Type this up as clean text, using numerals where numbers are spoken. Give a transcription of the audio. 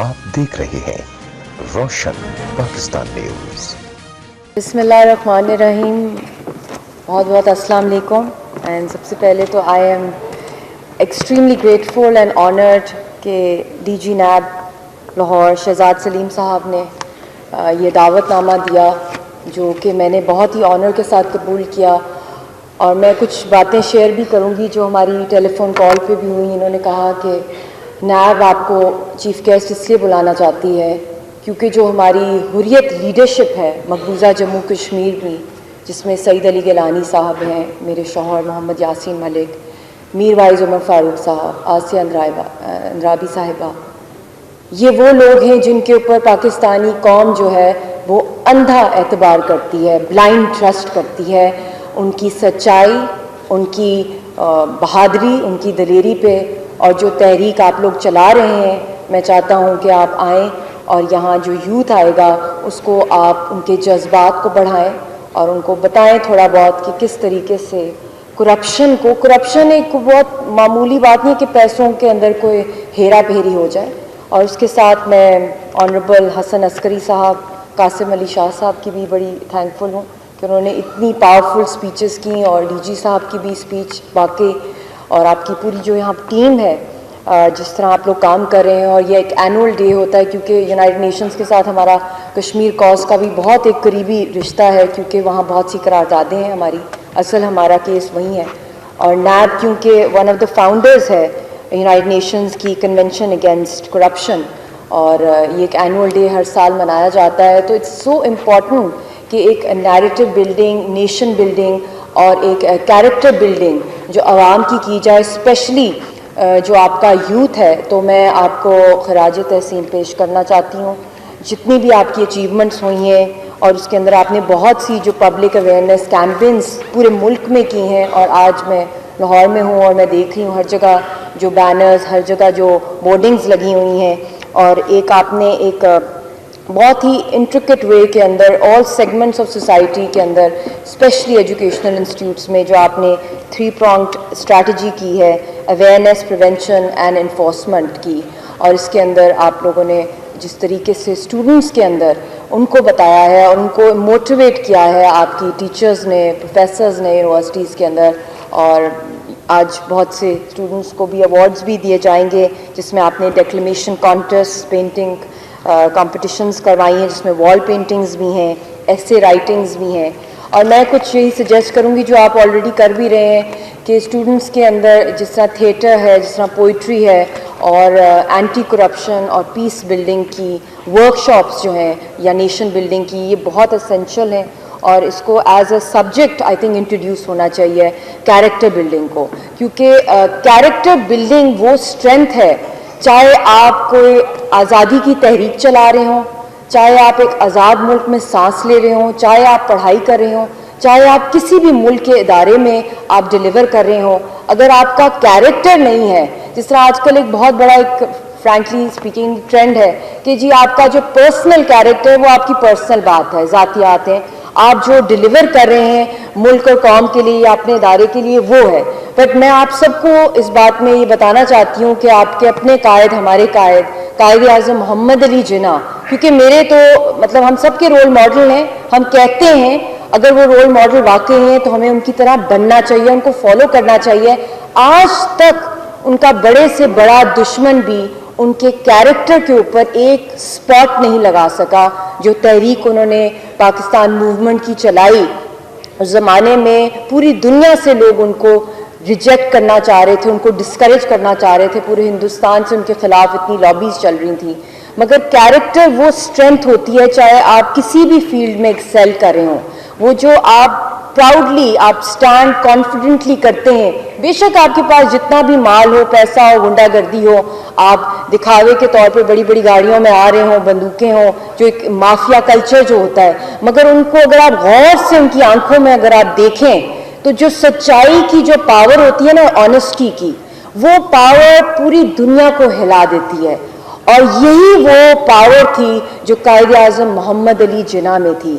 आप देख रहे हैं रोशन पाकिस्तान न्यूज़। बिस्मिल्लाहिर्रहमानिर्रहीम। बहुत बहुत अस्सलाम वालेकुम। एंड सबसे पहले तो I am extremely grateful and honoured कि डीजी नैब लाहौर शहजाद सलीम साहब ने ये दावतनामा दिया, जो कि मैंने बहुत ही ऑनर के साथ कबूल किया। और मैं कुछ बातें शेयर भी करूंगी जो हमारी टेलीफोन कॉल पे भी हुई। इन्होंने कहा कि नैब आपको चीफ़ गेस्ट इसलिए बुलाना चाहती है क्योंकि जो हमारी हुर्रियत लीडरशिप है मकबूजा जम्मू कश्मीर में, जिसमें सईद अली गिलानी साहब हैं, मेरे शौहर मोहम्मद यासीन मलिक, मीर वाइज उमर फ़ारूक साहब, आसिया अंद्राबी साहिबा, ये वो लोग हैं जिनके ऊपर पाकिस्तानी कौम जो है वो अंधा एतबार करती है, ब्लाइंड ट्रस्ट करती है। उनकी सच्चाई, उनकी बहादुरी, उनकी दलेरी पे और जो तहरीक आप लोग चला रहे हैं, मैं चाहता हूँ कि आप आएँ और यहाँ जो यूथ आएगा उसको आप उनके जज्बात को बढ़ाएं और उनको बताएं थोड़ा बहुत कि किस तरीके से करप्शन एक बहुत मामूली बात नहीं कि पैसों के अंदर कोई हेरा फेरी हो जाए। और उसके साथ मैं ऑनरेबल हसन अस्करी साहब, कासिम अली शाह साहब की भी बड़ी थैंकफुल हूँ कि उन्होंने इतनी पावरफुल स्पीचेस की, और डीजी साहब की भी स्पीच वाकई, और आपकी पूरी जो यहाँ टीम है, जिस तरह आप लोग काम कर रहे हैं। और ये एक एनुअल डे होता है क्योंकि यूनाइटेड नेशंस के साथ हमारा कश्मीर कॉज का भी बहुत एक करीबी रिश्ता है, क्योंकि वहाँ बहुत सी करारदादें हैं हमारी, असल हमारा केस वही है। और नैब क्योंकि वन ऑफ द फाउंडर्स है यूनाइटेड नेशंस की कन्वेंशन अगेंस्ट करप्शन, और ये एक एनुअल डे हर साल मनाया जाता है। तो इट्स सो इम्पॉर्टेंट कि एक नैरेटिव बिल्डिंग, नेशन बिल्डिंग और एक कैरेक्टर बिल्डिंग जो आवाम की जाए, स्पेशली जो आपका यूथ है। तो मैं आपको खराज तहसीन पेश करना चाहती हूँ। जितनी भी आपकी अचीवमेंट्स हुई हैं, और उसके अंदर आपने बहुत सी जो पब्लिक अवेयरनेस कैंपेन्स पूरे मुल्क में की हैं, और आज मैं लाहौर में हूँ और मैं देख रही हूँ हर जगह जो बैनर्स, हर जगह जो बोर्डिंग्स लगी हुई हैं। और एक आपने एक बहुत ही इंट्रिकेट वे के अंदर ऑल सेगमेंट्स ऑफ सोसाइटी के अंदर, स्पेशली एजुकेशनल इंस्टीट्यूट्स में जो आपने 3 pronged स्ट्रैटेजी की है, अवेयरनेस, प्रिवेंशन एंड इन्फोर्समेंट की। और इसके अंदर आप लोगों ने जिस तरीके से स्टूडेंट्स के अंदर उनको बताया है और उनको मोटिवेट किया है, आपकी टीचर्स ने, प्रोफेसर्स ने यूनिवर्सिटीज़ के अंदर। और आज बहुत से स्टूडेंट्स को भी अवार्ड्स भी दिए जाएंगे, जिसमें आपने डेक्लेमेशन कॉन्टेस्ट, पेंटिंग कॉम्पिटिशन्स करवाई हैं, जिसमें वॉल पेंटिंग्स भी हैं, एसे राइटिंग्स भी हैं। और मैं कुछ यही सजेस्ट करूँगी जो आप ऑलरेडी कर भी रहे हैं कि स्टूडेंट्स के अंदर जिस तरह थिएटर है, जिस तरह पोइट्री है, और एंटी करप्शन और पीस बिल्डिंग की वर्कशॉप्स जो हैं या नेशन बिल्डिंग की, ये बहुत एसेंशियल हैं। और इसको as a subject I think introduce होना चाहिए कैरेक्टर बिल्डिंग को, क्योंकि कैरेक्टर बिल्डिंग वो स्ट्रेंथ है, चाहे आप कोई आज़ादी की तहरीक चला रहे हों, चाहे आप एक आज़ाद मुल्क में सांस ले रहे हों, चाहे आप पढ़ाई कर रहे हों, चाहे आप किसी भी मुल्क के इदारे में आप डिलीवर कर रहे हों, अगर आपका कैरेक्टर नहीं है, जिस तरह आजकल एक बहुत बड़ा एक फ्रैंकली स्पीकिंग ट्रेंड है कि जी आपका जो पर्सनल कैरेक्टर है वो आपकी पर्सनल बात है, ज़ातियात हैं, आप जो डिलीवर कर रहे हैं मुल्क और कौम के लिए या अपने इदारे के लिए वो है। बट मैं आप सबको इस बात में ये बताना चाहती हूँ कि आपके अपने कायद, हमारे कायद आज़म मोहम्मद अली जिन्ना, क्योंकि मेरे तो मतलब हम सब के रोल मॉडल हैं। हम कहते हैं अगर वो रोल मॉडल वाकई हैं तो हमें उनकी तरह बनना चाहिए, उनको फॉलो करना चाहिए। आज तक उनका बड़े से बड़ा दुश्मन भी उनके कैरेक्टर के ऊपर एक स्पॉट नहीं लगा सका। जो तहरीक उन्होंने पाकिस्तान मूवमेंट की चलाई, उस ज़माने में पूरी दुनिया से लोग उनको रिजेक्ट करना चाह रहे थे, उनको डिस्करेज करना चाह रहे थे, पूरे हिंदुस्तान से उनके खिलाफ इतनी लॉबीज चल रही थी। मगर कैरेक्टर वो स्ट्रेंथ होती है, चाहे आप किसी भी फील्ड में एक्सेल कर रहे हों, वो जो आप प्राउडली आप स्टैंड कॉन्फिडेंटली करते हैं। बेशक आपके पास जितना भी माल हो, पैसा हो, गुंडागर्दी हो, आप दिखावे के तौर पे बड़ी बड़ी गाड़ियों में आ रहे हों, बंदूकें हों, जो एक माफिया कल्चर जो होता है, मगर उनको अगर आप गौर से उनकी आंखों में अगर आप देखें तो जो सच्चाई की जो पावर होती है ना, ऑनेस्टी की, वो पावर पूरी दुनिया को हिला देती है। और यही वो पावर थी जो कायद आज़म मोहम्मद अली जिन्ना में थी।